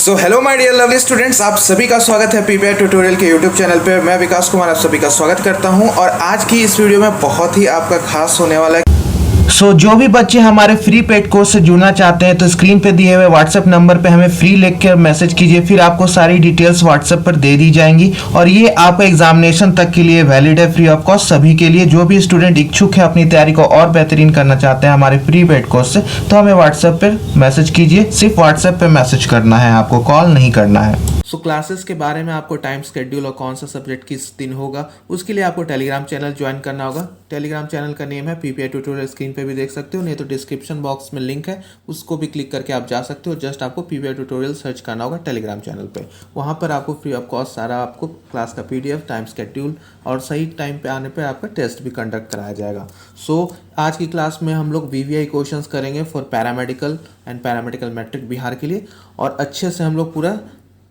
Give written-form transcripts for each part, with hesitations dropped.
So hello my dear lovely students, आप सभी का स्वागत है पीपीआई ट्यूटोरियल के यूट्यूब चैनल पे। मैं विकास कुमार आप सभी का स्वागत करता हूं और आज की इस वीडियो में बहुत ही आपका खास होने वाला है। जो भी बच्चे हमारे फ्री पेड कोर्स से जुड़ना चाहते हैं तो स्क्रीन पे दिए हुए व्हाट्सएप नंबर पे हमें फ्री लिख कर मैसेज कीजिए, फिर आपको सारी डिटेल्स व्हाट्सएप पर दे दी जाएंगी और ये आपका एग्जामिनेशन तक के लिए वैलिड है, फ्री ऑफ कॉस्ट सभी के लिए। जो भी स्टूडेंट इच्छुक है अपनी तैयारी को और बेहतरीन करना चाहते हैं हमारे फ्री पेड कोर्स से, तो हमें व्हाट्सएप पर मैसेज कीजिए। सिर्फ व्हाट्सएप पर मैसेज करना है, आपको कॉल नहीं करना है। क्लासेस के बारे में आपको टाइम शेड्यूल और कौन सा सब्जेक्ट किस दिन होगा उसके लिए आपको टेलीग्राम चैनल ज्वाइन करना होगा। टेलीग्राम चैनल का नेम है पीपीआई ट्यूटोरियल, स्क्रीन पे भी देख सकते हो, नहीं तो डिस्क्रिप्शन बॉक्स में लिंक है, उसको भी क्लिक करके आप जा सकते हो। जस्ट आपको पीपीआई ट्यूटोरियल सर्च करना होगा टेलीग्राम चैनल पे। वहाँ पर आपको फ्री ऑफ कॉस्ट सारा आपको क्लास का पीडीएफ, टाइम शेड्यूल और सही टाइम पे आने पर आपका टेस्ट भी कंडक्ट कराया जाएगा। आज की क्लास में हम लोग वीवीआई क्वेश्चंस करेंगे for paramedical and paramedical matric Bihar के लिए, और अच्छे से हम लोग पूरा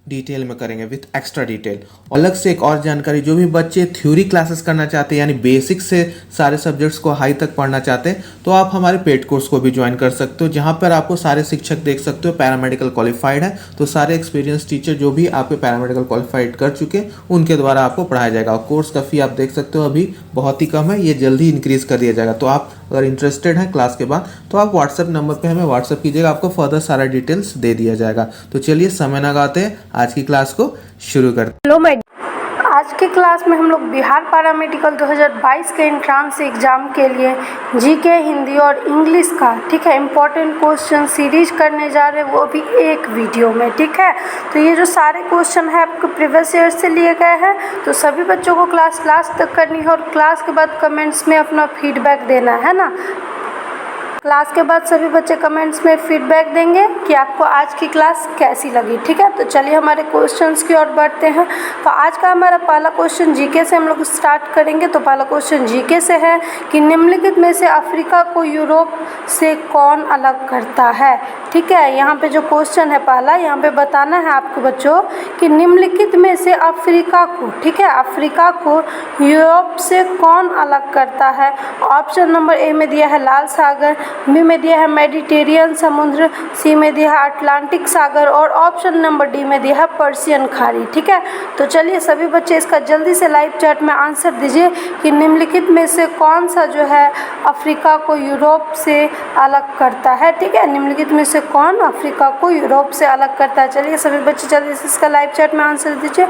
डिटेल में करेंगे विथ एक्स्ट्रा डिटेल। अलग से एक और जानकारी, जो भी बच्चे थ्योरी क्लासेस करना चाहते हैं यानी बेसिक से सारे सब्जेक्ट्स को हाई तक पढ़ना चाहते हैं तो आप हमारे पेड कोर्स को भी ज्वाइन कर सकते हो, जहां पर आपको सारे शिक्षक देख सकते हो पैरामेडिकल क्वालिफाइड है, तो सारे एक्सपीरियंस टीचर जो भी आपके पैरामेडिकल क्वालिफाइड कर चुके उनके द्वारा आपको पढ़ाया जाएगा। और कोर्स का फी आप देख सकते हो अभी बहुत ही कम है, ये जल्दी इंक्रीज कर दिया जाएगा। तो आप अगर इंटरेस्टेड हैं क्लास के बाद तो आप व्हाट्सएप नंबर पे हमें व्हाट्सएप कीजिएगा, आपको फर्दर सारा डिटेल्स दे दिया जाएगा। तो चलिए समय ना गाते हैं, आज की क्लास को शुरू करते हैं। आज की क्लास में हम लोग बिहार पैरामेडिकल 2022 के एंट्रांस एग्ज़ाम के लिए जीके, हिंदी और इंग्लिश का इम्पोर्टेंट क्वेश्चन सीरीज करने जा रहे हैं, वो भी एक वीडियो में। ठीक है, तो ये जो सारे क्वेश्चन है आपके प्रीवियस ईयर से लिए गए हैं, तो सभी बच्चों को क्लास लास्ट तक करनी है और क्लास के बाद कमेंट्स में अपना फीडबैक देना है ना। क्लास के बाद सभी बच्चे कमेंट्स में फीडबैक देंगे कि आपको आज की क्लास कैसी लगी। ठीक है, तो चलिए हमारे क्वेश्चंस की ओर बढ़ते हैं। तो आज का हमारा पहला क्वेश्चन जीके से हम लोग स्टार्ट करेंगे। तो पहला क्वेश्चन जीके से है कि निम्नलिखित में से अफ्रीका को यूरोप से कौन अलग करता है। ठीक है, यहाँ पे जो क्वेश्चन है पहला, यहाँ पे बताना है आपको बच्चों कि निम्नलिखित में से अफ्रीका को, ठीक है, अफ्रीका को यूरोप से कौन अलग करता है। ऑप्शन नंबर ए में दिया है लाल सागर, बी में दिया है मेडिटेरियन समुद्र, सी में दिया है अटलांटिक सागर और ऑप्शन नंबर डी में दिया है पर्शियन खाड़ी। ठीक है, तो चलिए सभी बच्चे इसका जल्दी से लाइव चैट में आंसर दीजिए कि निम्नलिखित में से कौन सा जो है अफ्रीका को यूरोप से अलग करता है। ठीक है, निम्नलिखित में से कौन अफ्रीका को यूरोप से अलग करता है। चलिए सभी बच्चे जल्दी से इसका लाइव चैट में आंसर दीजिए।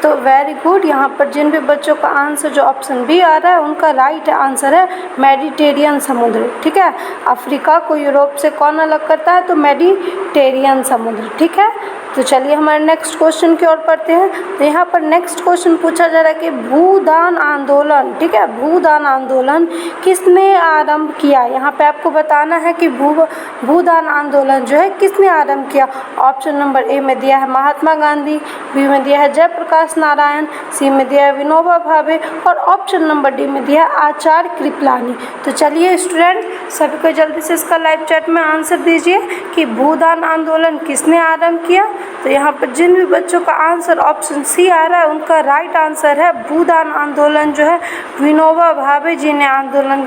तो वेरी गुड, यहाँ पर जिन भी बच्चों का आंसर जो ऑप्शन बी आ रहा है उनका राइट आंसर है मेडिटेरियन समुद्र। ठीक है, अफ्रीका को यूरोप से कौन अलग करता है, तो मेडिटेरियन समुद्र। ठीक है, तो चलिए हमारे नेक्स्ट क्वेश्चन की ओर बढ़ते हैं। तो यहाँ पर नेक्स्ट क्वेश्चन पूछा जा रहा है कि भूदान आंदोलन, ठीक है, भूदान आंदोलन किसने आरंभ किया। यहाँ पे आपको बताना है कि भूदान आंदोलन जो है किसने आरंभ किया। ऑप्शन नंबर ए में दिया है महात्मा गांधी, बी में दिया है जयप्रकाश नारायण, सी में दिया है विनोबा भावे और ऑप्शन नंबर डी में दिया है आचार्य कृपलानी। तो चलिए स्टूडेंट सभी को जल्दी से इसका लाइव चैट में आंसर दीजिए कि भूदान आंदोलन किसने आरंभ किया। तो यहाँ पर जिन भी बच्चों का आंसर ऑप्शन सी आ रहा है उनका राइट आंसर है भूदान आंदोलन जो है विनोबा भावे जी ने आंदोलन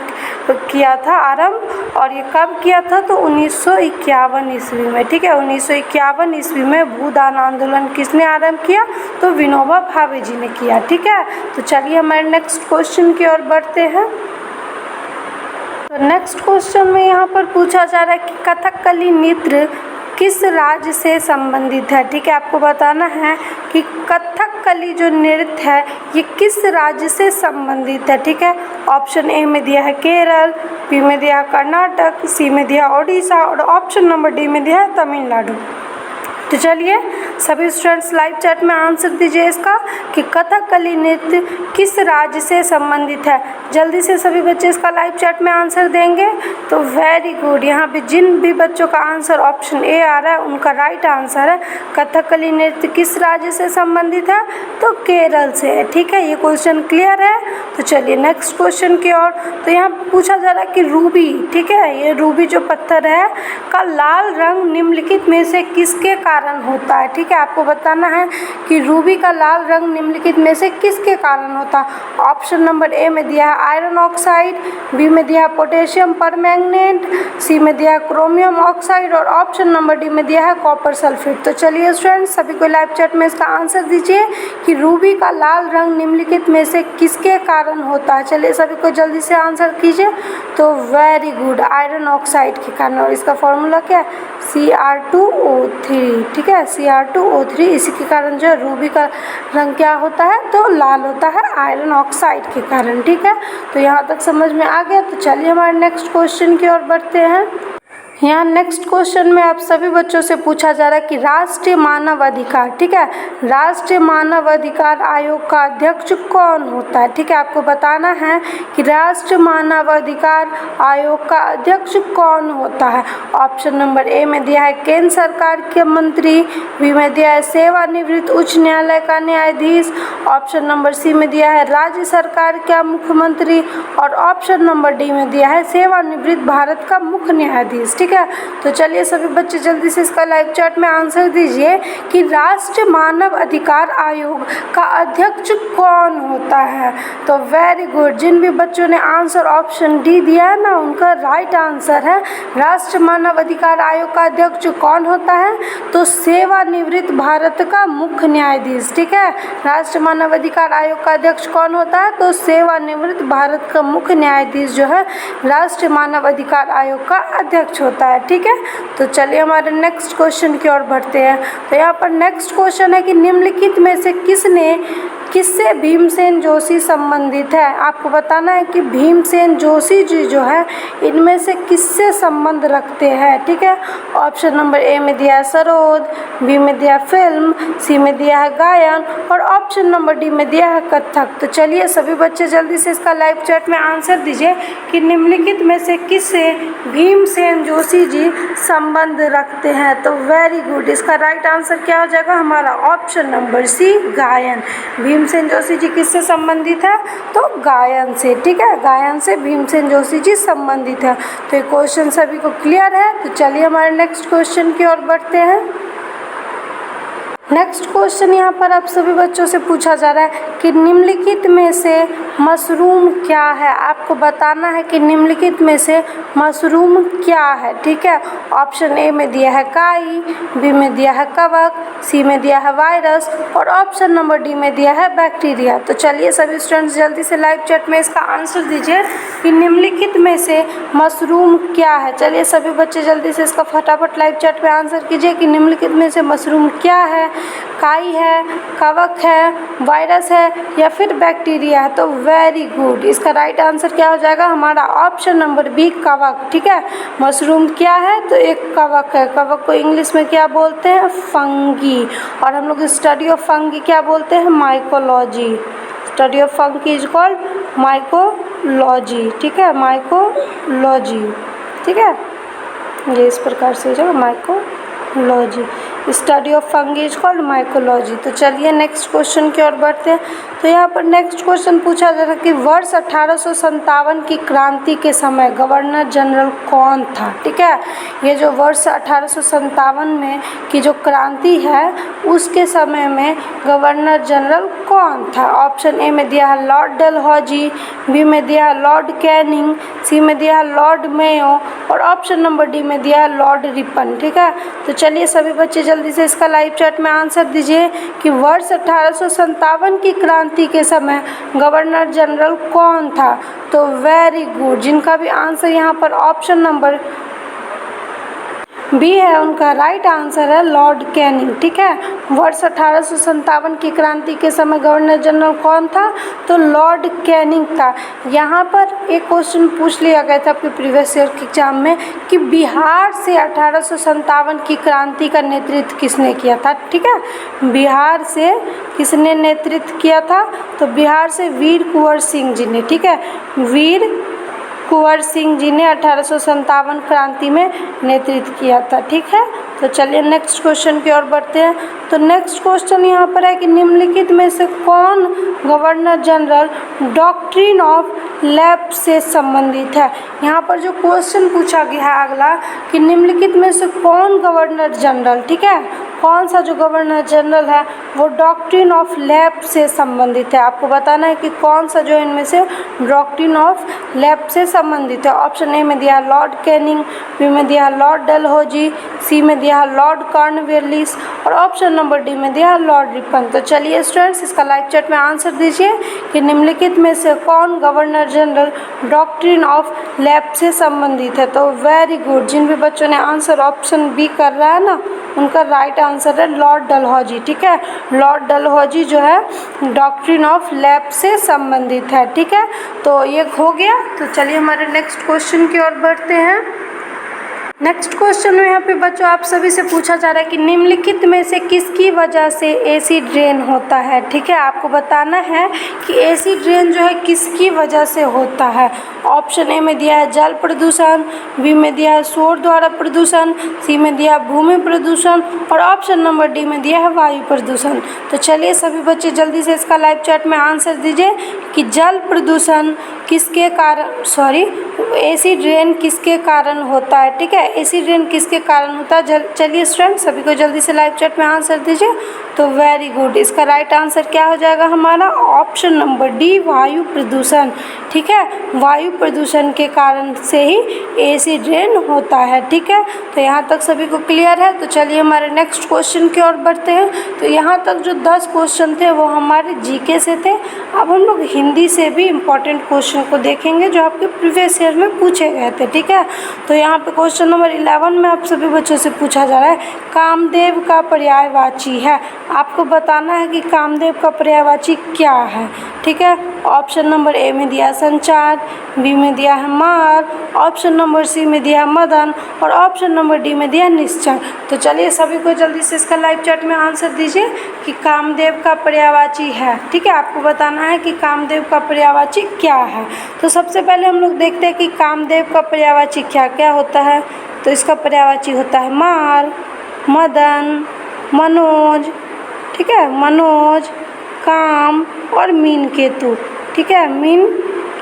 किया था आरंभ, और ये कब किया था, तो 1951 ईस्वी में। ठीक है, 1951 ईस्वी में भूदान आंदोलन किसने आरंभ किया, तो विनोबा भावे जी ने किया। ठीक है, तो चलिए हमारे नेक्स्ट क्वेश्चन की ओर बढ़ते हैं। तो नेक्स्ट क्वेश्चन में यहाँ पर पूछा जा रहा है कि कथकली नृत्य किस राज्य से संबंधित है। ठीक है, आपको बताना है कि कथकली जो नृत्य है ये किस राज्य से संबंधित है। ठीक है, ऑप्शन ए में दिया है केरल, बी में दिया है कर्नाटक, सी में दिया है ओडिशा और ऑप्शन नंबर डी में दिया है तमिलनाडु। तो चलिए सभी स्टूडेंट्स लाइव चैट में आंसर दीजिए इसका कि कथकली नृत्य किस राज्य से संबंधित है। जल्दी से सभी बच्चे इसका लाइव चैट में आंसर देंगे। तो वेरी गुड, यहाँ पे जिन भी बच्चों का आंसर ऑप्शन ए आ रहा है उनका राइट आंसर है कथकली नृत्य किस राज्य से संबंधित है, तो केरल से है। ठीक है, ये क्वेश्चन क्लियर है। तो चलिए नेक्स्ट क्वेश्चन की ओर। तो यहाँ पूछा जा रहा है कि रूबी, ठीक है, ये रूबी जो पत्थर है का लाल रंग निम्नलिखित में से किसके कारण कारण होता है। ठीक है, आपको बताना है कि रूबी का लाल रंग निम्नलिखित में से किसके कारण होता है। ऑप्शन नंबर ए में दिया है आयरन ऑक्साइड, बी में दिया है पोटेशियम परमैंगनेट, सी में दिया है क्रोमियम ऑक्साइड और ऑप्शन नंबर डी में दिया है कॉपर सल्फेट। तो चलिए स्टूडेंट्स, सभी को लाइव चैट में इसका आंसर दीजिए कि रूबी का लाल रंग निम्नलिखित में से किसके कारण होता है। चलिए सभी को जल्दी से आंसर कीजिए। तो वेरी गुड, आयरन ऑक्साइड के कारण। और इसका फॉर्मूला क्या है, Cr2O3। ठीक है, Cr2O3, इसी के कारण जो है रूबी का रंग क्या होता है, तो लाल होता है आयरन ऑक्साइड के कारण। ठीक है, तो यहाँ तक समझ में आ गया। तो चलिए हमारे नेक्स्ट क्वेश्चन की ओर बढ़ते हैं। यहाँ नेक्स्ट क्वेश्चन में आप सभी बच्चों से पूछा जा रहा है कि राष्ट्रीय मानव अधिकार, ठीक है, राष्ट्रीय मानव अधिकार आयोग का अध्यक्ष कौन होता है। ठीक है, आपको बताना है कि राष्ट्रीय मानव अधिकार आयोग का अध्यक्ष कौन होता है। ऑप्शन नंबर ए में दिया है केंद्र सरकार के मंत्री, बी में दिया है सेवानिवृत्त उच्च न्यायालय का न्यायाधीश, ऑप्शन नंबर सी में दिया है राज्य सरकार का मुख्यमंत्री और ऑप्शन नंबर डी में दिया है सेवानिवृत्त भारत का मुख्य न्यायाधीश। ठीक है, तो चलिए सभी बच्चे जल्दी से इसका लाइव चैट में आंसर दीजिए कि राष्ट्रीय मानव अधिकार आयोग का अध्यक्ष कौन होता है। तो वेरी गुड, जिन भी बच्चों ने आंसर ऑप्शन डी दिया है ना, उनका राइट आंसर है राष्ट्रीय मानव अधिकार आयोग का अध्यक्ष कौन होता है, तो सेवानिवृत्त भारत का मुख्य न्यायाधीश। ठीक है, राष्ट्रीय मानव अधिकार आयोग का अध्यक्ष कौन होता है, तो सेवानिवृत्त भारत का मुख्य न्यायाधीश जो है राष्ट्रीय मानव अधिकार आयोग का अध्यक्ष होता है। ठीक है, तो चलिए हमारे नेक्स्ट क्वेश्चन की ओर बढ़ते हैं। तो यहाँ पर नेक्स्ट क्वेश्चन है कि निम्नलिखित में से किससे भीमसेन जोशी संबंधित है। आपको बताना है कि भीमसेन जोशी जी जो है इनमें से किससे संबंध रखते हैं। ठीक है, ऑप्शन नंबर ए में दिया है सरोद, बी में दिया है फिल्म, सी में दिया है गायन और ऑप्शन नंबर डी में दिया है कथक। तो चलिए सभी बच्चे जल्दी से इसका लाइव चैट में आंसर दीजिए कि निम्नलिखित में से किससे भीमसेन जोशी जी संबंध रखते हैं। तो वेरी गुड, इसका राइट आंसर क्या हो जाएगा हमारा, ऑप्शन नंबर सी गायन। भीमसेन जोशी जी किससे संबंधित है, तो गायन से। ठीक है, गायन से भीमसेन जोशी जी संबंधित है। तो ये क्वेश्चन सभी को क्लियर है। तो चलिए हमारे नेक्स्ट क्वेश्चन की ओर बढ़ते हैं। नेक्स्ट क्वेश्चन यहाँ पर आप सभी बच्चों से पूछा जा रहा है कि निम्नलिखित में से मशरूम क्या है। आपको बताना है कि निम्नलिखित में से मशरूम क्या है। ठीक है, ऑप्शन ए में दिया है काई, बी में दिया है कवक, सी में दिया है वायरस और ऑप्शन नंबर डी में दिया है बैक्टीरिया। तो चलिए सभी स्टूडेंट्स जल्दी से लाइव चैट में इसका आंसर दीजिए कि निम्नलिखित में से मशरूम क्या है। चलिए सभी बच्चे जल्दी से इसका फटाफट लाइव चैट में आंसर कीजिए कि निम्नलिखित में से मशरूम क्या है, काई है, कवक है, वायरस है या फिर बैक्टीरिया है। तो वेरी गुड, इसका राइट आंसर क्या हो जाएगा हमारा, ऑप्शन नंबर बी कवक। ठीक है, मशरूम क्या है, तो एक कवक है। कवक को इंग्लिश में क्या बोलते हैं, फंगी, और हम लोग स्टडी ऑफ फंगी क्या बोलते हैं, mycology. Study of fungi is called mycology. ठीक है, माइकोलॉजी। ठीक है, ये इस प्रकार से जो mycology, study of fungi is called mycology. तो चलिए नेक्स्ट क्वेश्चन की ओर बढ़ते हैं। तो यहाँ पर नेक्स्ट क्वेश्चन पूछा जा रहा है कि वर्ष 1857 की क्रांति के समय गवर्नर जनरल कौन था। ठीक है, ये जो वर्ष 1857 में की जो क्रांति है उसके समय में गवर्नर जनरल कौन था। ऑप्शन ए में दिया है लॉर्ड डलहौजी, बी में दिया है लॉर्ड कैनिंग, सी में दिया है लॉर्ड मेयो और ऑप्शन नंबर डी में दिया है लॉर्ड रिपन। ठीक है, तो चलिए सभी बच्चे जल्दी से इसका लाइव चैट में आंसर दीजिए कि वर्ष 1857 की क्रांति के समय गवर्नर जनरल कौन था। तो वेरी गुड, जिनका भी आंसर यहाँ पर ऑप्शन नंबर बी है उनका राइट आंसर है लॉर्ड कैनिंग। ठीक है, वर्ष 1857 की क्रांति के समय गवर्नर जनरल कौन था, तो लॉर्ड कैनिंग था। यहाँ पर एक क्वेश्चन पूछ लिया गया था आपके प्रीवियस ईयर के एग्जाम में कि बिहार से 1857 की क्रांति का नेतृत्व किसने किया था। ठीक है, बिहार से किसने नेतृत्व किया था, तो बिहार से वीर कुंवर सिंह जी ने। ठीक है, वीर कुंवर सिंह जी ने 1857 क्रांति में नेतृत्व किया था। ठीक है, तो चलिए नेक्स्ट क्वेश्चन की ओर बढ़ते हैं। तो नेक्स्ट क्वेश्चन यहाँ पर है कि निम्नलिखित में से कौन governor general doctrine of lapse से संबंधित है। यहाँ पर जो क्वेश्चन पूछा गया है अगला कि निम्नलिखित में से कौन गवर्नर जनरल, ठीक है, कौन सा जो गवर्नर जनरल है वो डॉक्ट्रिन ऑफ लैप्स से संबंधित है। आपको बताना है कि कौन सा जो इनमें से डॉक्ट्रिन ऑफ लैप्स से संबंधित है। ऑप्शन ए में दिया लॉर्ड कैनिंग, बी में दिया लॉर्ड डलहौजी, सी में दिया लॉर्ड कॉर्नवालिस और ऑप्शन नंबर डी में दिया लॉर्ड रिपन। तो चलिए स्टूडेंट्स, इसका लाइव चैट में आंसर दीजिए कि निम्नलिखित में से कौन governor general doctrine of lapse से संबंधित है। तो वेरी गुड, जिन भी बच्चों ने आंसर ऑप्शन बी कर रहा है ना, उनका राइट आंसर है लॉर्ड डलहौजी। ठीक है, लॉर्ड डलहौजी जो है डॉक्ट्रिन ऑफ लैप्स से संबंधित है। ठीक है, तो ये हो गया। तो चलिए हमारे नेक्स्ट क्वेश्चन की ओर बढ़ते हैं। नेक्स्ट क्वेश्चन में यहाँ पे बच्चों आप सभी से पूछा जा रहा है कि निम्नलिखित में से किसकी वजह से एसिड रेन होता है। ठीक है, आपको बताना है कि एसिड रेन जो है किसकी वजह से होता है। ऑप्शन ए में दिया है जल प्रदूषण, बी में दिया है शोर द्वारा प्रदूषण, सी में दिया है भूमि प्रदूषण और ऑप्शन नंबर डी में दिया है वायु प्रदूषण। तो चलिए सभी बच्चे जल्दी से इसका लाइव चैट में आंसर दीजिए कि जल प्रदूषण किसके कारण एसिड रेन किसके कारण होता है। ठीक है, एसिड रेन किसके कारण होता है। चलिए स्टूडेंट सभी को जल्दी से लाइव चैट में आंसर दीजिए। तो वेरी गुड, इसका राइट आंसर क्या हो जाएगा हमारा ऑप्शन नंबर डी वायु प्रदूषण। ठीक है, वायु प्रदूषण के कारण से ही एसिड रेन होता है। ठीक है, तो यहाँ तक सभी को क्लियर है। तो चलिए हमारे नेक्स्ट क्वेश्चन की ओर बढ़ते हैं। तो यहाँ तक जो 10 क्वेश्चन थे वो हमारे जीके से थे। अब हम लोग हिंदी से भी इम्पोर्टेंट क्वेश्चन को देखेंगे जो आपके प्रीवियस ईयर में पूछे गए थे। ठीक है, तो यहाँ पे क्वेश्चन नंबर 11 में आप सभी बच्चों से पूछा जा रहा है कामदेव का पर्यायवाची है। आपको बताना है कि कामदेव का पर्यायवाची क्या है। ठीक है, ऑप्शन नंबर ए में दिया संचार, बी में दिया है मार, ऑप्शन नंबर सी में दिया मदन और ऑप्शन नंबर डी में दिया निश्चय। तो चलिए सभी को जल्दी से इसका लाइव चैट में आंसर दीजिए कि कामदेव का पर्यायवाची है। ठीक है, आपको बताना है कि कामदेव का पर्यायवाची क्या है। तो सबसे पहले हम लोग देखते हैं कि कामदेव का पर्यायवाची क्या क्या होता है। तो इसका पर्यायवाची होता है मार, मदन, मनोज, ठीक है, मनोज, काम और मीन केतु। ठीक है, मीन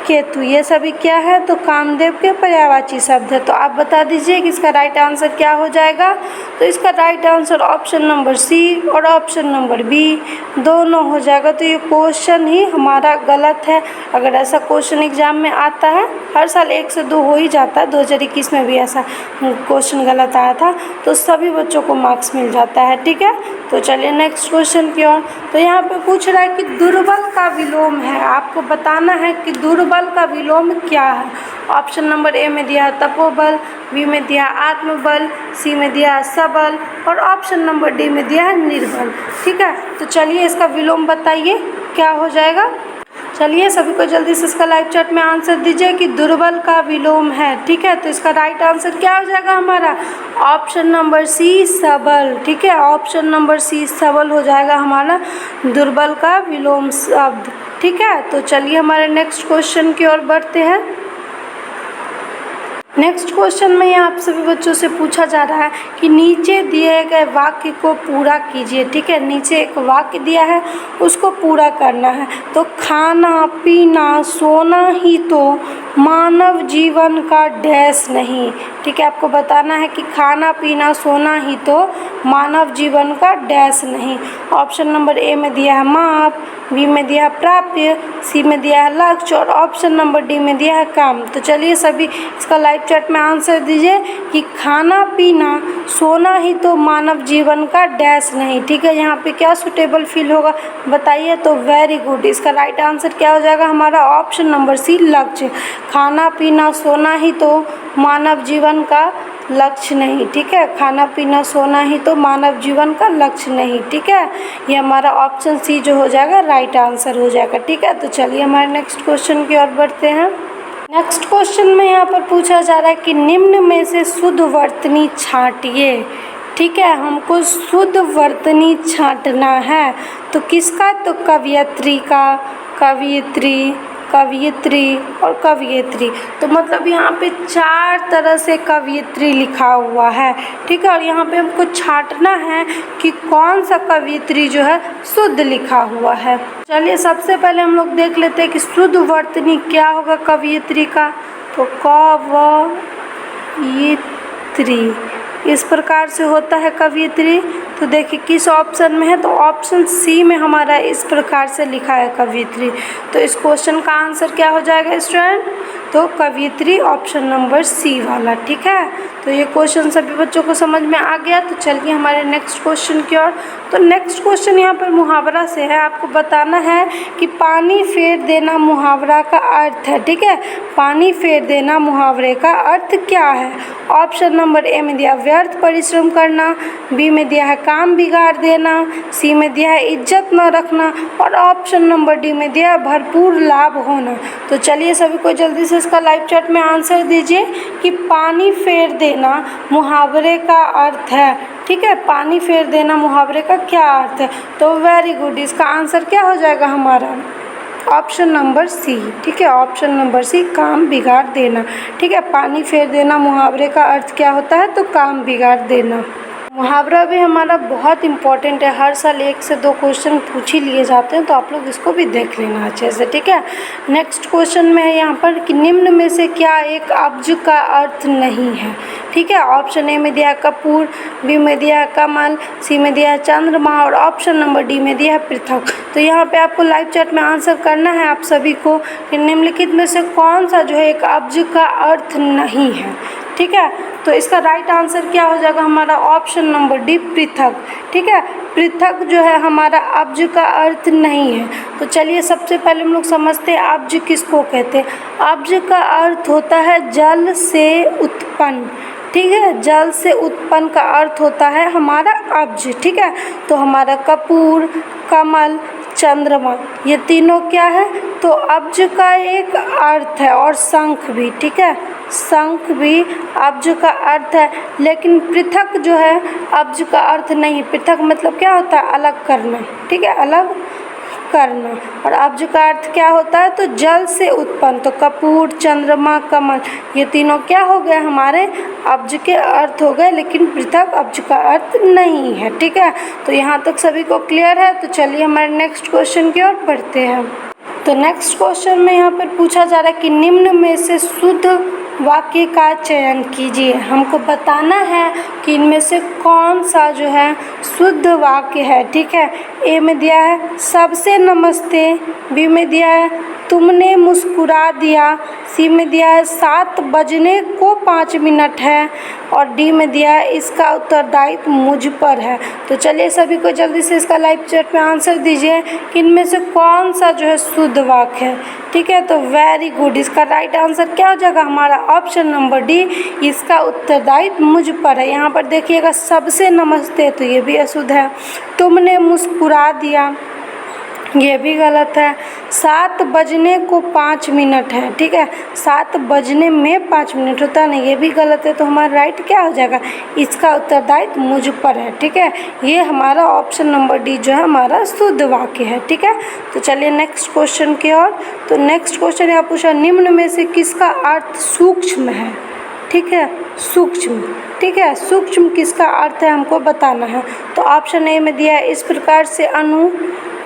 केतु ये सभी क्या है तो कामदेव के पर्यायवाची शब्द है। तो आप बता दीजिए कि इसका राइट आंसर क्या हो जाएगा। तो इसका right answer option number C और ऑप्शन नंबर बी दोनों हो जाएगा। तो ये क्वेश्चन ही हमारा गलत है। अगर ऐसा क्वेश्चन एग्जाम में आता है, हर साल 1 से 2 हो ही जाता है, 2021 में भी ऐसा क्वेश्चन गलत आया था, तो सभी बच्चों को मार्क्स मिल जाता है। ठीक है, तो चलिए नेक्स्ट क्वेश्चन की ओर। तो यहाँ पे पूछ रहा है कि दुर्बल का विलोम है। आपको बताना है कि दुर्बल का विलोम क्या है। ऑप्शन नंबर ए में दिया तपोबल, बी में दिया आत्मबल, सी में दिया सबल और ऑप्शन नंबर डी में दिया है निर्बल। ठीक है, तो चलिए इसका विलोम बताइए क्या हो जाएगा। चलिए सभी को जल्दी से इसका लाइव चैट में आंसर दीजिए कि दुर्बल का विलोम है। ठीक है, तो इसका राइट आंसर क्या हो जाएगा हमारा ऑप्शन नंबर सी सबल। ठीक है, ऑप्शन नंबर सी सबल हो जाएगा हमारा दुर्बल का विलोम शब्द। ठीक है, तो चलिए हमारे नेक्स्ट क्वेश्चन की ओर बढ़ते हैं। नेक्स्ट क्वेश्चन में आप सभी बच्चों से पूछा जा रहा है कि नीचे दिए गए वाक्य को पूरा कीजिए। ठीक है, नीचे एक वाक्य दिया है उसको पूरा करना है। तो खाना पीना सोना ही तो मानव जीवन का डैश नहीं। ठीक है, आपको बताना है कि खाना पीना सोना ही तो मानव जीवन का डैश नहीं। ऑप्शन नंबर ए में दिया है माप, बी में दिया है प्राप्य, सी में दिया है लक्ष्य और ऑप्शन नंबर डी में दिया है काम। तो चलिए सभी इसका लाइव चैट में आंसर दीजिए कि खाना पीना सोना ही तो मानव जीवन का डैश नहीं। ठीक है, यहाँ पे क्या सुटेबल फील होगा बताइए। तो वेरी गुड, इसका राइट आंसर क्या हो जाएगा हमारा ऑप्शन नंबर सी लक्ष्य। खाना पीना सोना ही तो मानव जीवन का लक्ष्य नहीं। ठीक है, खाना पीना सोना ही तो मानव जीवन का लक्ष्य नहीं। ठीक है, ये हमारा ऑप्शन सी जो हो जाएगा राइट आंसर हो जाएगा। ठीक है, तो चलिए हमारे नेक्स्ट क्वेश्चन की ओर बढ़ते हैं। नेक्स्ट क्वेश्चन में यहाँ पर पूछा जा रहा है कि निम्न में से शुद्ध वर्तनी छांटिए। ठीक है, हमको शुद्ध वर्तनी छांटना है। तो किसका, तो कवियत्री का, कवियत्री, कवियत्री और कवियत्री। तो मतलब यहाँ पे 4 तरह से कवियत्री लिखा हुआ है। ठीक है, और यहाँ पे हमको छांटना है कि कौन सा कवियत्री जो है शुद्ध लिखा हुआ है। चलिए सबसे पहले हम लोग देख लेते हैं कि शुद्ध वर्तनी क्या होगा कवियत्री का। तो कवियत्री इस प्रकार से होता है कवियत्री। तो देखिए किस ऑप्शन में है, तो ऑप्शन सी में हमारा इस प्रकार से लिखा है कवियत्री। तो इस क्वेश्चन का आंसर क्या हो जाएगा स्टूडेंट, तो कवियत्री ऑप्शन नंबर सी वाला। ठीक है, तो ये क्वेश्चन सभी बच्चों को समझ में आ गया। तो चलिए हमारे नेक्स्ट क्वेश्चन की ओर। तो नेक्स्ट क्वेश्चन यहाँ पर मुहावरा से है, आपको बताना है कि पानी फेर देना मुहावरा का अर्थ है। ठीक है, पानी फेर देना मुहावरे का अर्थ क्या है। ऑप्शन नंबर ए में दिया व्यर्थ परिश्रम करना, बी में दिया है काम बिगाड़ देना, सी में दिया है इज्जत न रखना, और ऑप्शन नंबर डी में दिया है भरपूर लाभ होना। तो चलिए सभी को जल्दी से इसका लाइव चैट में आंसर दीजिए कि पानी फेर देना मुहावरे का अर्थ है। ठीक है, पानी फेर देना मुहावरे का क्या अर्थ है, तो वेरी गुड, इसका आंसर क्या हो जाएगा हमारा ऑप्शन नंबर सी। ठीक है, ऑप्शन नंबर सी, काम बिगाड़ देना। ठीक है, पानी फेर देना मुहावरे का अर्थ क्या होता है, तो काम बिगाड़ देना। मुहावरा भी हमारा बहुत इंपॉर्टेंट है, हर साल 1 से 2 क्वेश्चन पूछ ही लिए जाते हैं, तो आप लोग इसको भी देख लेना अच्छे से। ठीक है, नेक्स्ट क्वेश्चन में है यहाँ पर कि निम्न में से क्या एक अब्ज का अर्थ नहीं है। ठीक है, ऑप्शन ए में दिया है कपूर, बी में दिया है कमल, सी में दिया है चंद्रमा, और ऑप्शन नंबर डी में दिया है पृथक। तो यहाँ पे आपको लाइव चैट में आंसर करना है आप सभी को कि निम्नलिखित में से कौन सा जो है एक अब्ज का अर्थ नहीं है। ठीक है, तो इसका राइट आंसर क्या हो जाएगा हमारा ऑप्शन नंबर डी, पृथक। ठीक है, पृथक जो है हमारा अब्ज का अर्थ नहीं है। तो चलिए सबसे पहले हम लोग समझते हैं अब्ज किसको कहते हैं। अब्ज का अर्थ होता है जल से उत्पन्न। ठीक है, जल से उत्पन्न का अर्थ होता है हमारा अब्ज। ठीक है, तो हमारा कपूर, कमल, चंद्रमा, ये तीनों क्या है, तो अब्ज का एक अर्थ है, और शंख भी। ठीक है, शंख भी अब्ज का अर्थ है, लेकिन पृथक जो है अब्ज का अर्थ नहीं। पृथक मतलब क्या होता है, अलग करना। ठीक है, अलग करना, और अब्ज का अर्थ क्या होता है, तो जल से उत्पन्न। तो कपूर, चंद्रमा, कमल, ये तीनों क्या हो गए हमारे अब्ज के अर्थ हो गए, लेकिन पृथक अब्ज का अर्थ नहीं है। ठीक है, तो यहाँ तक सभी को क्लियर है। तो चलिए हमारे नेक्स्ट क्वेश्चन की ओर बढ़ते हैं। तो नेक्स्ट क्वेश्चन में यहाँ पर पूछा जा रहा है कि निम्न में से शुद्ध वाक्य का चयन कीजिए। हमको बताना है कि इनमें से कौन सा जो है शुद्ध वाक्य है। ठीक है, ए में दिया है सबसे नमस्ते, बी में दिया है तुमने मुस्कुरा दिया, सी में दिया है 7 बजने को 5 मिनट है, और डी में दिया है इसका उत्तरदायित्व मुझ पर है। तो चलिए सभी को जल्दी से इसका लाइव चैट में आंसर दीजिए कि इनमें से कौन सा जो है शुद्ध वाक्य है। ठीक है, तो वेरी गुड, इसका राइट आंसर क्या हो जाएगा हमारा ऑप्शन नंबर डी, इसका उत्तरदायित्व मुझ पर है। यहाँ पर देखिएगा सबसे नमस्ते, तो ये भी अशुद्ध है। तुमने मुस्कुरा दिया, ये भी गलत है। 7 बजने को 5 मिनट है। ठीक है, 7 बजने में 5 मिनट होता है ना, ये भी गलत है। तो हमारा राइट क्या हो जाएगा, इसका उत्तरदायित्व मुझ पर है। ठीक है, ये हमारा ऑप्शन नंबर डी जो है हमारा शुद्ध वाक्य है। ठीक है, तो चलिए नेक्स्ट क्वेश्चन की ओर। तो नेक्स्ट क्वेश्चन यहाँ पूछा निम्न में से किसका अर्थ सूक्ष्म है। ठीक है, सूक्ष्म। ठीक है, सूक्ष्म किसका अर्थ है हमको बताना है। तो ऑप्शन ए में दिया है इस प्रकार से अणु,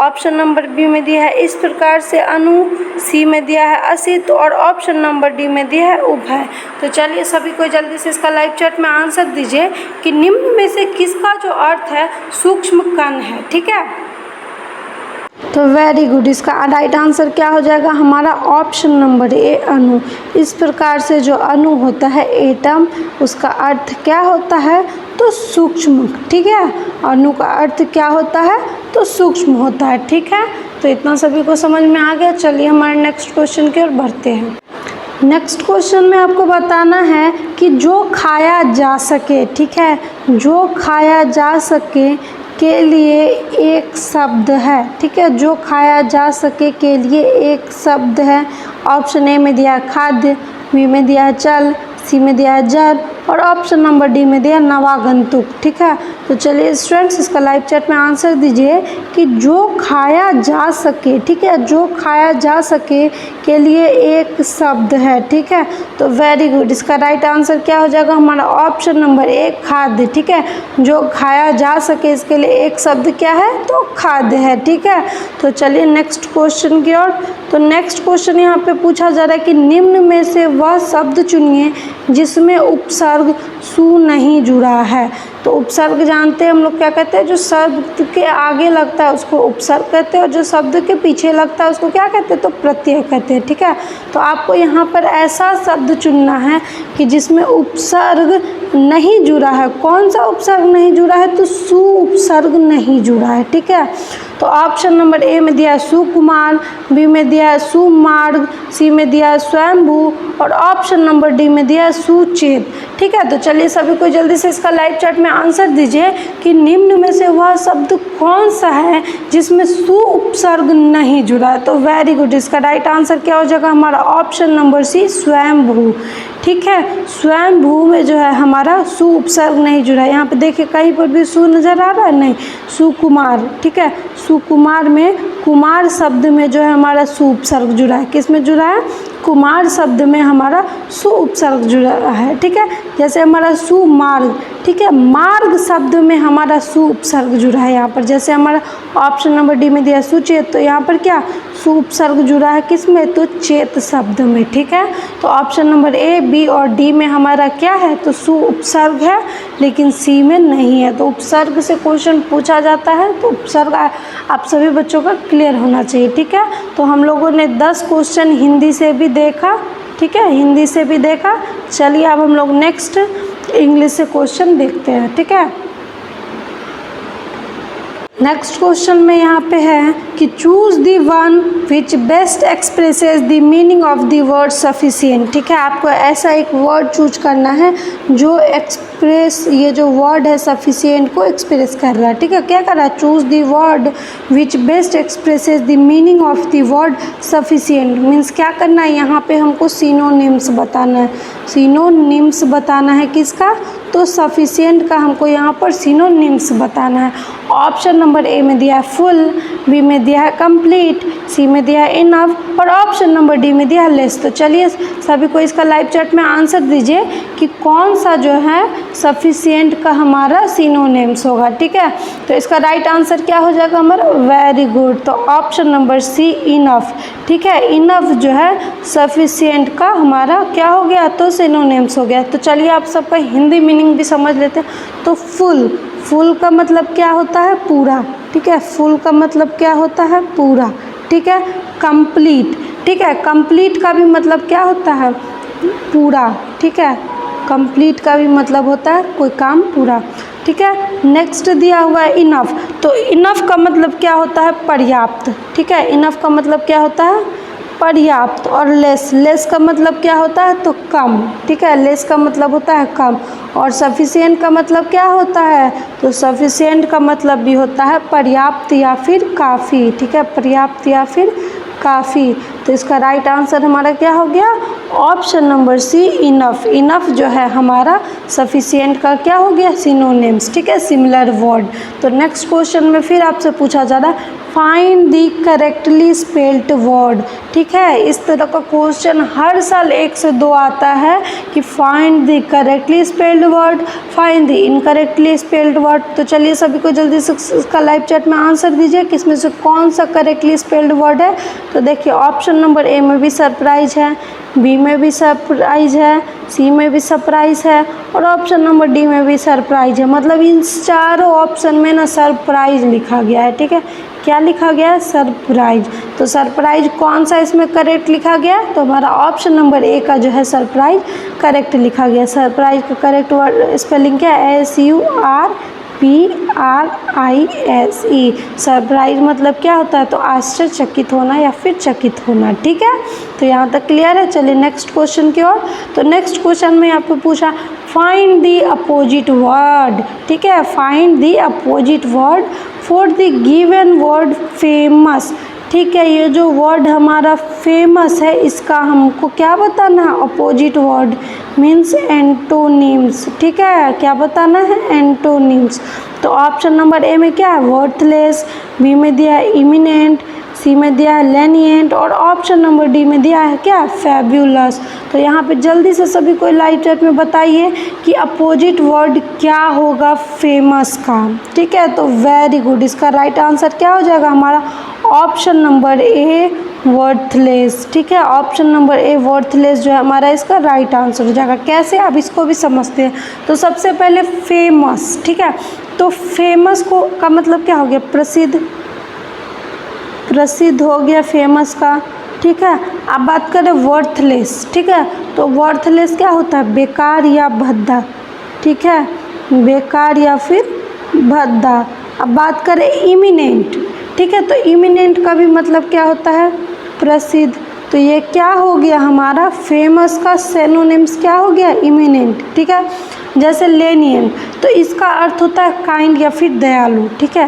ऑप्शन नंबर बी में दिया है इस प्रकार से अणु, सी में दिया है असित, और ऑप्शन नंबर डी में दिया है उभय। तो चलिए सभी को जल्दी से इसका लाइव चैट में आंसर दीजिए कि निम्न में से किसका जो अर्थ है सूक्ष्म कण है। ठीक है, तो वेरी गुड, इसका राइट आंसर क्या हो जाएगा हमारा ऑप्शन नंबर ए, अणु। इस प्रकार से जो अणु होता है एटम, उसका अर्थ क्या होता है, तो सूक्ष्म। ठीक है, अणु का अर्थ क्या होता है, तो सूक्ष्म होता है। ठीक है, तो इतना सभी को समझ में आ गया। चलिए हमारे नेक्स्ट क्वेश्चन की ओर बढ़ते हैं। नेक्स्ट क्वेश्चन में आपको बताना है कि जो खाया जा सके। ठीक है, जो खाया जा सके के लिए एक शब्द है। ठीक है, जो खाया जा सके के लिए एक शब्द है। ऑप्शन ए में दिया खाद्य, बी में दिया चल, सी में दिया जड़, और ऑप्शन नंबर डी में दिया नवागंतुक। ठीक है, तो चलिए स्टूडेंट्स इसका लाइव चैट में आंसर दीजिए कि जो खाया जा सके। ठीक है, जो खाया जा सके के लिए एक शब्द है। ठीक है, तो वेरी गुड, इसका राइट आंसर क्या हो जाएगा हमारा ऑप्शन नंबर ए, खाद्य। ठीक है, जो खाया जा सके इसके लिए एक शब्द क्या है, तो खाद्य है। ठीक है, तो चलिए नेक्स्ट क्वेश्चन की ओर। तो नेक्स्ट क्वेश्चन यहाँ पे पूछा जा रहा है कि निम्न में से वह शब्द चुनिए जिसमें उपसर्ग उपसर्ग सु नहीं जुड़ा है। तो उपसर्ग जानते हैं हम लोग क्या कहते हैं, जो शब्द के आगे लगता है उसको उपसर्ग कहते हैं और जो शब्द के पीछे लगता है उसको क्या कहते हैं, तो प्रत्यय कहते हैं। ठीक है, तो आपको यहाँ पर ऐसा शब्द चुनना है कि जिसमें उपसर्ग नहीं जुड़ा है। कौन सा उपसर्ग नहीं जुड़ा है, तो सु उपसर्ग नहीं जुड़ा है। ठीक है, तो ऑप्शन नंबर ए में दिया है सुकुमार, बी में दिया है सुमार्ग, सी में दिया है स्वयंभू और ऑप्शन नंबर डी में दिया है सुचेत। ठीक है, तो चलिए सभी को जल्दी से इसका लाइव चैट में आंसर दीजिए कि निम्न में से वह शब्द कौन सा है जिसमें सु उपसर्ग नहीं जुड़ा है। तो वेरी गुड, इसका राइट आंसर क्या हो जाएगा हमारा ऑप्शन नंबर सी स्वयंभू। ठीक है, स्वयंभू में जो है हमारा सु उपसर्ग नहीं जुड़ा है। यहाँ पे देखिए कहीं पर भी सु नज़र आ रहा है, नहीं, सुकुमार। ठीक है, सुकुमार में कुमार शब्द में जो है हमारा सु उपसर्ग जुड़ा है। किस में जुड़ा है, कुमार शब्द में हमारा सु उपसर्ग जुड़ा है। ठीक है, जैसे हमारा सुमार्ग, ठीक है, मार्ग शब्द में हमारा सु उपसर्ग जुड़ा है यहाँ पर। जैसे हमारा ऑप्शन नंबर डी में दिया सुचेत, तो यहाँ पर क्या सु उपसर्ग जुड़ा है किस में, तो चेत शब्द में। ठीक है, तो ऑप्शन नंबर ए, बी और डी में हमारा क्या है, तो सु उपसर्ग है, लेकिन सी में नहीं है। तो उपसर्ग से क्वेश्चन पूछा जाता है तो उपसर्ग आप सभी बच्चों का क्लियर होना चाहिए। ठीक है, तो हम लोगों ने 10 क्वेश्चन हिंदी से भी देखा। ठीक है, हिंदी से भी देखा। चलिए अब हम लोग नेक्स्ट इंग्लिश से क्वेश्चन देखते हैं। ठीक है, नेक्स्ट क्वेश्चन में यहाँ पे है कि choose the one which best expresses the meaning of the word sufficient. ठीक है, आपको ऐसा एक वर्ड चूज करना है जो एक्सप्रेस, ये जो वर्ड है सफिशिएंट को एक्सप्रेस कर रहा है। ठीक है, क्या कर रहा है, choose the word which best expresses the meaning of the word sufficient. Means क्या करना है, यहाँ पे हमको सिनोनिम्स बताना है। सिनोनिम्स बताना है किसका, तो सफिशिएंट का हमको यहाँ पर सिनोनिम्स बताना है। ऑप्शन नंबर ए में दिया है फुल, बी में दिया है कंप्लीट, सी में दिया है इनफ और ऑप्शन नंबर डी में दिया है लेस। तो चलिए सभी को इसका लाइव चैट में आंसर दीजिए कि कौन सा जो है सफिशिएंट का हमारा सिनोनिम्स होगा। ठीक है, तो इसका राइट आंसर क्या हो जाएगा हमारा, वेरी गुड, तो ऑप्शन नंबर सी इनफ। ठीक है, इनफ जो है सफिशिएंट का हमारा क्या हो गया, तो सिनोनिम्स हो गया। तो चलिए आप सबका हिंदी मीनिंग भी समझ लेते हैं। तो फुल, फुल का मतलब क्या होता है, पूरा। ठीक है, फुल का मतलब क्या होता है, पूरा। ठीक है, कंप्लीट, ठीक है, कंप्लीट का भी मतलब क्या होता है, पूरा। ठीक है, कंप्लीट का भी मतलब होता है कोई काम पूरा। ठीक है, नेक्स्ट दिया हुआ है इनफ। तो इनफ का मतलब क्या होता है, पर्याप्त। ठीक है, इनफ का मतलब क्या होता है, पर्याप्त। और लेस, लेस का मतलब क्या होता है, तो कम। ठीक है, लेस का मतलब होता है कम। और सफिशिएंट का मतलब क्या होता है, तो सफिशिएंट का मतलब भी होता है पर्याप्त या फिर काफ़ी। ठीक है, पर्याप्त या फिर काफ़ी। तो इसका राइट आंसर हमारा क्या हो गया, option number C enough. Enough जो है हमारा सफिशिएंट का क्या हो गया, सिनोनिम्स। ठीक है, सिमिलर वर्ड। तो नेक्स्ट क्वेश्चन में फिर आपसे पूछा जा रहा है find the correctly spelled word. ठीक है, इस तरह का क्वेश्चन हर साल 1 से 2 आता है कि find the correctly spelled word, find the incorrectly spelled word. तो चलिए सभी को जल्दी से इसका लाइव चैट में आंसर दीजिए कि इसमें से कौन सा करेक्टली स्पेल्ड वर्ड है। तो देखिए ऑप्शन नंबर ए में भी सरप्राइज है, बी में भी सरप्राइज है, सी में भी सरप्राइज है और ऑप्शन नंबर डी में भी सरप्राइज है। मतलब इन चारों ऑप्शन में ना सरप्राइज लिखा गया है। ठीक है, क्या लिखा गया है, सरप्राइज। तो सरप्राइज कौन सा इसमें करेक्ट लिखा गया है, तो हमारा ऑप्शन नंबर ए का जो है सरप्राइज करेक्ट लिखा गया। सरप्राइज का करेक्ट वर्ड स्पेलिंग क्या है, SURPRISE। सरप्राइज मतलब क्या होता है, तो आश्चर्यचकित होना या फिर चकित होना। ठीक है, तो यहाँ तक क्लियर है। चलिए नेक्स्ट क्वेश्चन की ओर। तो नेक्स्ट क्वेश्चन में आपको पूछा फाइंड दी अपोजिट वर्ड। ठीक है, find the opposite word for the given word famous. ठीक है, ये जो वर्ड हमारा फेमस है इसका हमको क्या बताना है, अपोजिट वर्ड मीन्स एंटोनिम्स। ठीक है, क्या बताना है, एंटोनिम्स। तो ऑप्शन नंबर ए में क्या है, वर्थलेस, बी में दिया है इमिनेंट, सी में दिया है लेनिएंट और ऑप्शन नंबर डी में दिया है क्या, फैब्यूलस। तो यहाँ पे जल्दी से सभी को लाइव चैट में बताइए कि अपोजिट वर्ड क्या होगा फेमस का। ठीक है, तो वेरी गुड, इसका राइट आंसर क्या हो जाएगा हमारा ऑप्शन नंबर ए वर्थलेस। ठीक है, ऑप्शन नंबर ए वर्थलेस जो है हमारा इसका राइट आंसर हो जाएगा। कैसे, अब इसको भी समझते हैं। तो सबसे पहले फेमस, ठीक है, तो फेमस को का मतलब क्या हो गया, प्रसिद्ध, प्रसिद्ध हो गया फेमस का। ठीक है, अब बात करें वर्थलेस। ठीक है, तो वर्थलेस क्या होता है, बेकार या भद्दा। ठीक है, बेकार या फिर भद्दा। अब बात करें इमिनेंट। ठीक है, तो इमिनेंट का भी मतलब क्या होता है, प्रसिद्ध। तो ये क्या हो गया हमारा, फेमस का सिनोनिम्स क्या हो गया, इमिनेंट। ठीक है, जैसे लेनियन, तो इसका अर्थ होता है काइंड या फिर दयालु। ठीक है,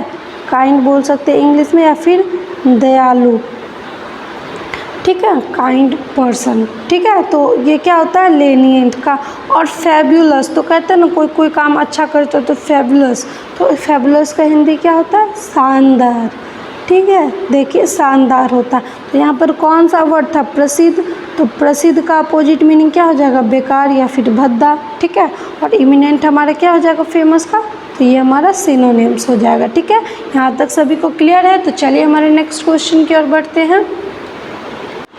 काइंड बोल सकते हैं इंग्लिश में, या फिर दयालु। ठीक है, काइंड पर्सन। ठीक है, तो ये क्या होता है, लेनियंट का। और फैबुलस, तो कहते हैं ना कोई कोई काम अच्छा करता है तो फैबुलस, तो फैबुलस का हिंदी क्या होता है, शानदार। ठीक है, देखिए शानदार होता है। तो यहाँ पर कौन सा वर्ड था, प्रसिद्ध, तो प्रसिद्ध का अपोजिट मीनिंग क्या हो जाएगा, बेकार या फिर भद्दा। ठीक है, और इमिनेंट हमारा क्या हो जाएगा, फेमस का, तो ये हमारा सिनोनिम्स हो जाएगा। ठीक है, यहाँ तक सभी को क्लियर है। तो चलिए हमारे नेक्स्ट क्वेश्चन की ओर बढ़ते हैं।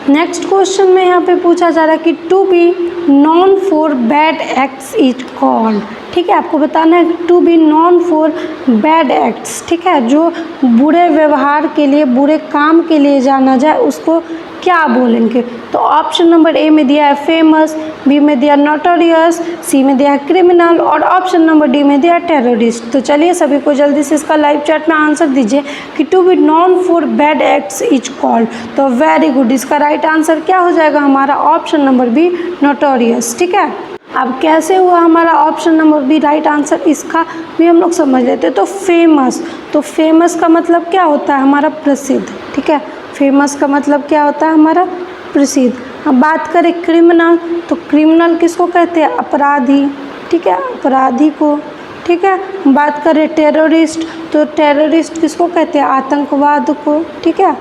नेक्स्ट क्वेश्चन में यहाँ पे पूछा जा रहा है कि to be known for bad acts is called. ठीक है, आपको बताना है to be known for bad acts. ठीक है, जो बुरे व्यवहार के लिए, बुरे काम के लिए जाना जाए उसको क्या बोलेंगे। तो ऑप्शन नंबर ए में दिया है फेमस, बी में दिया नोटोरियस, सी में दिया है क्रिमिनल, और ऑप्शन नंबर डी में दिया है टेररिस्ट। तो चलिए सभी को जल्दी से इसका लाइव चैट में आंसर दीजिए कि to be known for bad acts is called. तो वेरी गुड, इसका राइट आंसर क्या हो जाएगा हमारा, ऑप्शन नंबर बी नोटोरियस। ठीक है, अब कैसे हुआ हमारा option number B right answer, इसका भी हम लोग समझ लेते हैं। तो फेमस, तो फेमस का मतलब क्या होता है हमारा, प्रसिद्ध। ठीक है, फेमस का मतलब क्या होता है हमारा, प्रसिद्ध। अब बात करें क्रिमिनल, तो क्रिमिनल किसको कहते हैं, अपराधी। ठीक है, अपराधी को। ठीक है, बात करें टेररिस्ट, तो टेररिस्ट किसको कहते हैं, आतंकवाद को। ठीक है,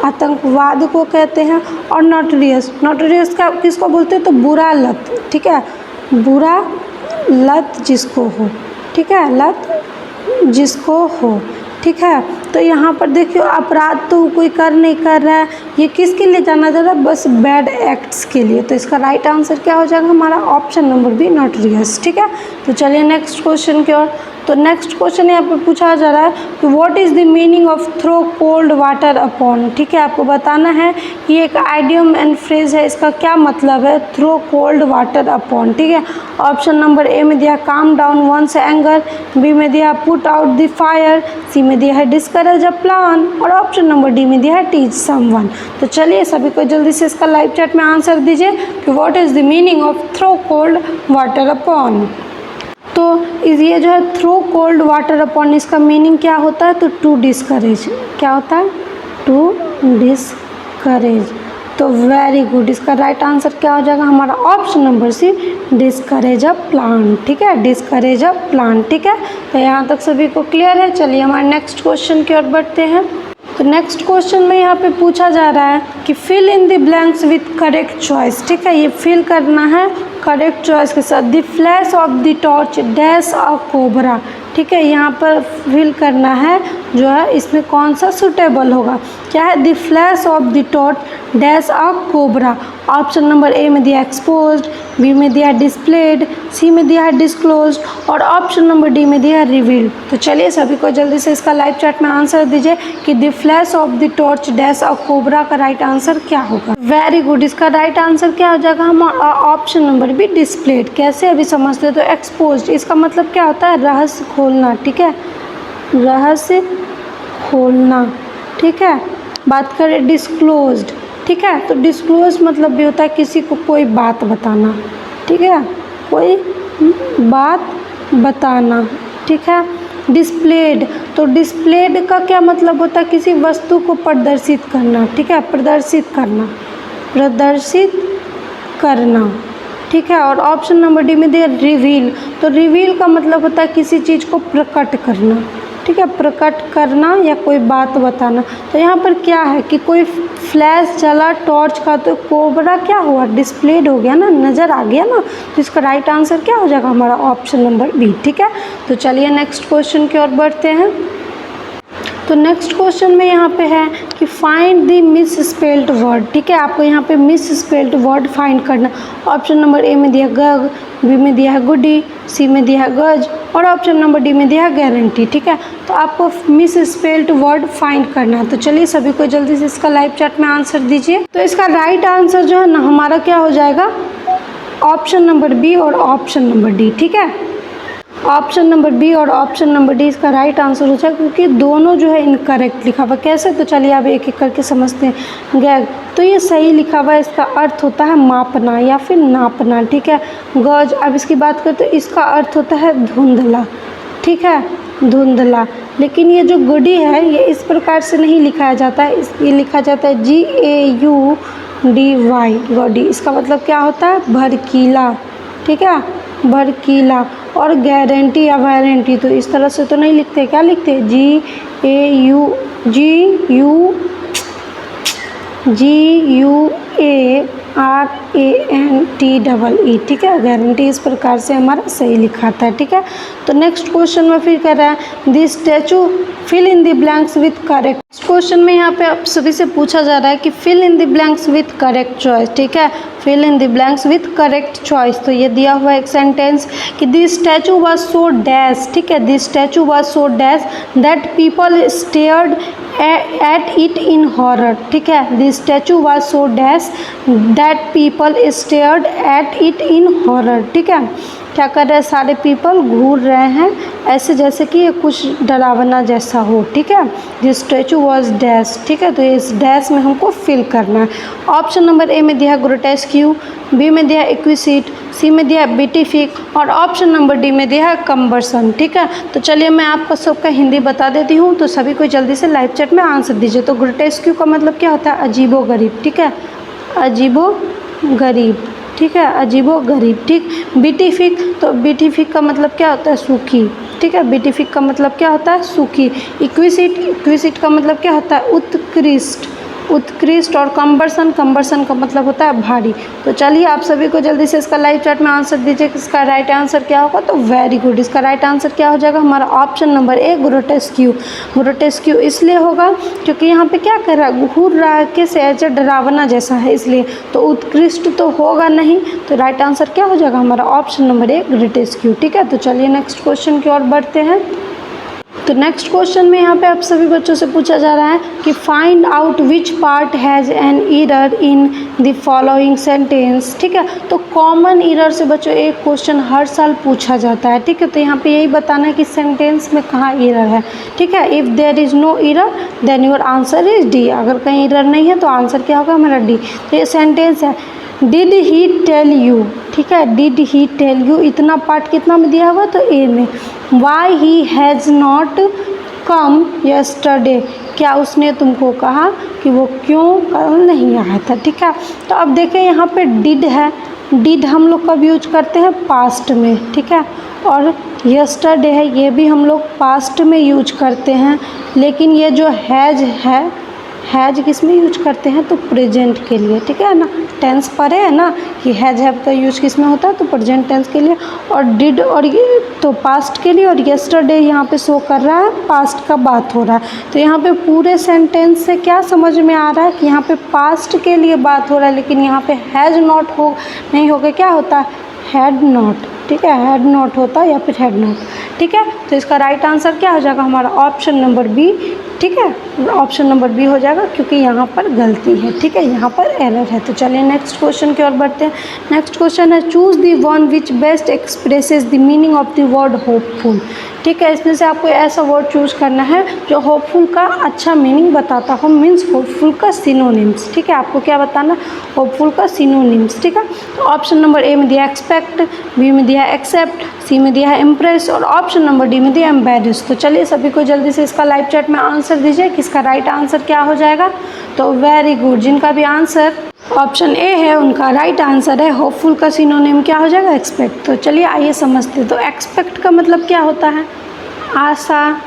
आतंकवाद को कहते हैं। और नोटोरियस, नोटोरियस का किसको बोलते हैं, तो बुरा लत। ठीक है, बुरा लत जिसको हो। ठीक है, लत जिसको हो। ठीक है, तो यहाँ पर देखियो अपराध तो कोई कर नहीं कर रहा है, ये किसके लिए जाना जा रहा है, बस बैड एक्ट्स के लिए। तो इसका राइट आंसर क्या हो जाएगा हमारा, ऑप्शन नंबर बी नोटोरियस। ठीक है, तो चलिए नेक्स्ट क्वेश्चन की ओर। तो नेक्स्ट क्वेश्चन यहाँ पे पूछा जा रहा है कि what is the meaning of throw cold water upon. ठीक है, आपको बताना है कि एक आइडियम एंड फ्रेज है, इसका क्या मतलब है, थ्रो कोल्ड वाटर अपॉन। ठीक है, ऑप्शन नंबर ए में दिया calm down once anger, B में दिया पुट आउट द फायर, सी में दिया है डिस्करेज अ प्लान, और ऑप्शन नंबर डी में दिया है टीच समवन। तो चलिए सभी को जल्दी से इसका लाइव चैट में आंसर दीजिए कि what is the meaning of throw cold water upon. तो ये जो है थ्रो कोल्ड वाटर अपॉन, इसका मीनिंग क्या होता है, तो टू डिस्करेज। क्या होता है, टू डिस्करेज। तो वेरी गुड, इसका राइट आंसर क्या हो जाएगा हमारा, option number C discourage a plant. ठीक है, डिस्करेज अ प्लांट। ठीक है, तो यहाँ तक सभी को क्लियर है। चलिए हमारे नेक्स्ट क्वेश्चन की ओर बढ़ते हैं। तो नेक्स्ट क्वेश्चन में यहाँ पे पूछा जा रहा है कि fill in the blanks with correct choice. ठीक है, ये फिल करना है करेक्ट चॉइस के साथ। The flash of the torch dash a cobra. ठीक है, यहाँ पर फिल करना है जो है इसमें कौन सा सुटेबल होगा। क्या है, the flash of the torch dash a cobra. Option number A में दिया एक्सपोज्ड, बी में दिया डिस्प्लेड, सी में दिया है डिस्क्लोज्ड, और ऑप्शन नंबर डी में दिया है रिवील्ड। तो चलिए सभी को जल्दी से इसका लाइव चैट में आंसर दीजिए कि the flash of the torch dash a cobra का राइट आंसर क्या होगा। वेरी गुड, इसका राइट आंसर क्या हो जाएगा हम ऑप्शन नंबर बी डिस्प्लेड। कैसे अभी समझते हो, तो एक्सपोज्ड इसका मतलब क्या होता है, रहस्य खोलना। ठीक है, रहस्य खोलना। ठीक है, बात करें डिस्क्लोज्ड। ठीक है, तो डिस्क्लोज मतलब भी होता है किसी को कोई बात बताना। ठीक है, कोई बात बताना। ठीक है, डिस्प्लेड, तो डिस्प्लेड का क्या मतलब होता है, किसी वस्तु को प्रदर्शित करना। ठीक है, प्रदर्शित करना, प्रदर्शित करना। ठीक है, और ऑप्शन नंबर डी में दिया रिवील, तो रिवील का मतलब होता है किसी चीज़ को प्रकट करना। ठीक है, प्रकट करना या कोई बात बताना। तो यहाँ पर क्या है कि कोई फ्लैश जला टॉर्च का, तो कोबरा क्या हुआ, डिस्प्लेड हो गया ना, नज़र आ गया ना। तो इसका राइट आंसर क्या हो जाएगा हमारा, ऑप्शन नंबर बी। ठीक है, तो चलिए नेक्स्ट क्वेश्चन की ओर बढ़ते हैं। तो नेक्स्ट क्वेश्चन में यहाँ पे है कि find the miss spelled word. ठीक है, आपको यहाँ पे मिस स्पेल्ड वर्ड फाइंड करना। ऑप्शन नंबर ए में दिया गग, बी में दिया है गुडी, सी में दिया है गज और ऑप्शन नंबर डी में दिया है गारंटी। ठीक है, तो आपको मिस स्पेल्ड वर्ड फाइंड करना है। तो चलिए सभी को जल्दी से इसका लाइव चैट में आंसर दीजिए। तो इसका राइट आंसर जो है ना हमारा क्या हो जाएगा, ऑप्शन नंबर बी और ऑप्शन नंबर डी। ठीक है, ऑप्शन नंबर बी और ऑप्शन नंबर डी इसका राइट आंसर हो जाएगा, क्योंकि दोनों जो है इनकरेक्ट लिखा हुआ। कैसे, तो चलिए अब एक एक करके समझते हैं। गैग तो ये सही लिखा हुआ है, इसका अर्थ होता है मापना या फिर नापना। ठीक है, गज अब इसकी बात करें तो इसका अर्थ होता है धुंधला। ठीक है, धुंधला। लेकिन ये जो गुडी है ये इस प्रकार से नहीं लिखाया जाता है, ये लिखा जाता है GAUDY, गॉडी। इसका मतलब क्या होता है, भड़कीला। ठीक है, भड़कीला। और गारंटी या वारंटी तो इस तरह से तो नहीं लिखते, क्या लिखते हैं, GUARANTEE। ठीक है, गारंटी इस प्रकार से हमारा सही लिखाता है। ठीक है, तो नेक्स्ट क्वेश्चन में फिर कह रहा है this statue fill in the blanks with correct. Question में यहाँ पे आप सभी से पूछा जा रहा है कि fill in the blanks with correct choice. ठीक है, fill in the blanks with correct choice. तो ये दिया हुआ एक सेंटेंस कि this statue was so dash. ठीक है, this statue was so dash that people stared at it in horror. ठीक है, this statue was so dash that people stared at it in horror. ठीक है, क्या कर रहे हैं, सारे पीपल घूर रहे हैं ऐसे जैसे कि ये कुछ डरावना जैसा हो। ठीक है, दिस स्टैचू वाज डैश। ठीक है, तो इस डैश में हमको फिल करना है। ऑप्शन नंबर ए में दिया है ग्रोटेस्क्यू, बी में दिया है एक्विसिट, सी में दिया है बेटिफिक और ऑप्शन नंबर डी में दिया है कम्बरसन। ठीक है, तो चलिए मैं आपको सबका हिंदी बता देती हूँ, तो सभी को जल्दी से लाइव चैट में आंसर दीजिए। तो ग्रोटेस्क्यू का मतलब क्या होता है, अजीबो गरीब। ठीक है, अजीबो गरीब। ठीक है, अजीबो गरीब। ठीक, बीटिफिक, तो बीटिफिक का मतलब क्या होता है, सूखी। ठीक है, बीटिफिक का मतलब क्या होता है, सूखी। इक्विसिट, इक्विसिट का मतलब क्या होता है, उत्कृष्ट, उत्कृष्ट। और कम्बरसन, कम्बरसन का मतलब होता है भारी। तो चलिए आप सभी को जल्दी से इसका लाइव चैट में आंसर दीजिए कि इसका राइट आंसर क्या होगा। तो वेरी गुड, इसका राइट आंसर क्या हो जाएगा हमारा, ऑप्शन नंबर ए ग्रोटेस्क्यू। ग्रोटेस्क्यू इसलिए होगा क्योंकि यहाँ पे क्या कर रहा है, घूर रहा है, कैसे ऐसे डरावना जैसा है, इसलिए। तो उत्कृष्ट तो होगा नहीं, तो राइट आंसर क्या हो जाएगा हमारा, ऑप्शन नंबर ए ग्रोटेस्क्यू। ठीक है, तो चलिए नेक्स्ट क्वेश्चन की ओर बढ़ते हैं। तो नेक्स्ट क्वेश्चन में यहाँ पे आप सभी बच्चों से पूछा जा रहा है कि find out which part has an error in the following sentence. ठीक है, तो कॉमन एरर से बच्चों एक क्वेश्चन हर साल पूछा जाता है। ठीक है, तो यहाँ पे यही बताना है कि सेंटेंस में कहाँ एरर है। ठीक है, if there is no error then your answer is D. अगर कहीं एरर नहीं है तो आंसर क्या होगा हमारा डी। तो ये सेंटेंस है, डिड ही टेल यू। ठीक है, डिड ही टेल यू, इतना पार्ट कितना में दिया हुआ, तो ए में। Why he has not come yesterday, क्या उसने तुमको कहा कि वो क्यों कल नहीं आया था। ठीक है, तो अब देखें यहाँ पे डिड है, डिड हम लोग कब यूज करते हैं, पास्ट में। ठीक है, और यस्टरडे है, ये भी हम लोग पास्ट में यूज करते हैं। लेकिन ये जो हैज़ है, हैज़ किस में यूज करते हैं, तो प्रेजेंट के लिए। ठीक है ना, टेंस पढ़े है ना कि हैज़ हैव का यूज किस में होता है, तो प्रेजेंट टेंस के लिए। और डिड और ये तो पास्ट के लिए, और यस्टरडे यहाँ पे शो कर रहा है पास्ट का बात हो रहा है। तो यहाँ पे पूरे सेंटेंस से क्या समझ में आ रहा है कि यहाँ पे पास्ट के लिए बात हो रहा है, लेकिन यहाँ पे हैज़ नॉट हो नहीं होगा, क्या होता है, हैड नॉट। ठीक है, हैड नॉट होता है या फिर हैड नॉट। ठीक है, तो इसका राइट आंसर क्या हो जाएगा हमारा, ऑप्शन नंबर बी। ठीक है, ऑप्शन नंबर बी हो जाएगा क्योंकि यहाँ पर गलती है। ठीक है, यहाँ पर एरर है। तो चलिए नेक्स्ट क्वेश्चन की ओर बढ़ते हैं। नेक्स्ट क्वेश्चन है choose the one which best expresses the meaning of the word hopeful. ठीक है, इसमें से आपको ऐसा वर्ड चूज़ करना है जो होपफुल का अच्छा मीनिंग बताता हो, मीन्स होपफुल का सिनोनिम्स। ठीक है, आपको क्या बताना, होपफुल का सिनोनिम्स। ठीक है, तो ऑप्शन नंबर ए में दिया एक्सपेक्ट, बी में दिया एक्सेप्ट, सी में दिया है इम्प्रेस और ऑप्शन नंबर डी में दिया एम्बेरेस। तो चलिए सभी को जल्दी से इसका लाइव चैट में आंसर दीजिए कि इसका राइट आंसर क्या हो जाएगा। तो वेरी गुड, जिनका भी आंसर ऑप्शन ए है उनका राइट आंसर है होपफुल का सिनोनिम क्या हो जाएगा, एक्सपेक्ट। तो चलिए आइए समझते हैं। तो एक्सपेक्ट का मतलब क्या होता है, आशा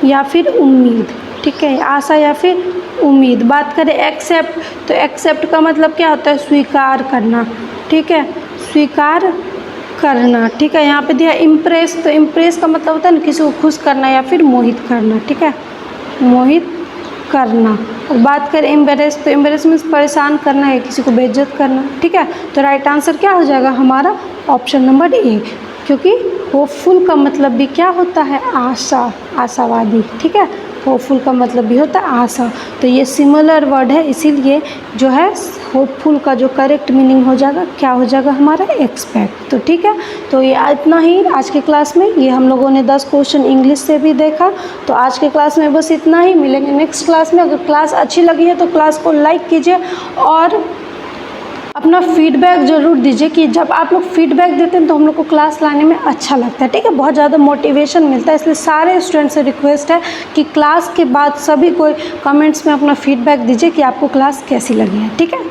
या फिर उम्मीद। ठीक है, आशा या फिर उम्मीद। बात करें एक्सेप्ट, तो एक्सेप्ट का मतलब क्या होता है, स्वीकार करना। ठीक है, स्वीकार करना। ठीक है, यहाँ पे दिया इम्प्रेस, तो इम्प्रेस का मतलब होता है ना किसी को खुश करना या फिर मोहित करना। ठीक है, मोहित करना। और बात करें एम्बेरेस, तो एम्बेरेस मीन्स परेशान करना है, किसी को बेइज्जत करना, ठीक है। तो राइट आंसर क्या हो जाएगा हमारा ऑप्शन नंबर ए, क्योंकि होपफुल का मतलब भी क्या होता है, आशा, आशावादी, ठीक है। होपफुल का मतलब भी होता है आशा। तो ये सिमिलर वर्ड है, इसीलिए जो है होपफुल का जो करेक्ट मीनिंग हो जाएगा क्या हो जाएगा हमारा, एक्सपेक्ट। तो ठीक है, तो ये इतना ही आज के क्लास में। ये हम लोगों ने 10 क्वेश्चन इंग्लिश से भी देखा। तो आज के क्लास में बस इतना ही, मिलेंगे नेक्स्ट क्लास में। अगर क्लास अच्छी लगी है तो क्लास को लाइक कीजिए और अपना फीडबैक ज़रूर दीजिए, कि जब आप लोग फीडबैक देते हैं तो हम लोग को क्लास लाने में अच्छा लगता है, ठीक है, बहुत ज़्यादा मोटिवेशन मिलता है। इसलिए सारे स्टूडेंट से रिक्वेस्ट है कि क्लास के बाद सभी कोई कमेंट्स में अपना फीडबैक दीजिए कि आपको क्लास कैसी लगी है, ठीक है।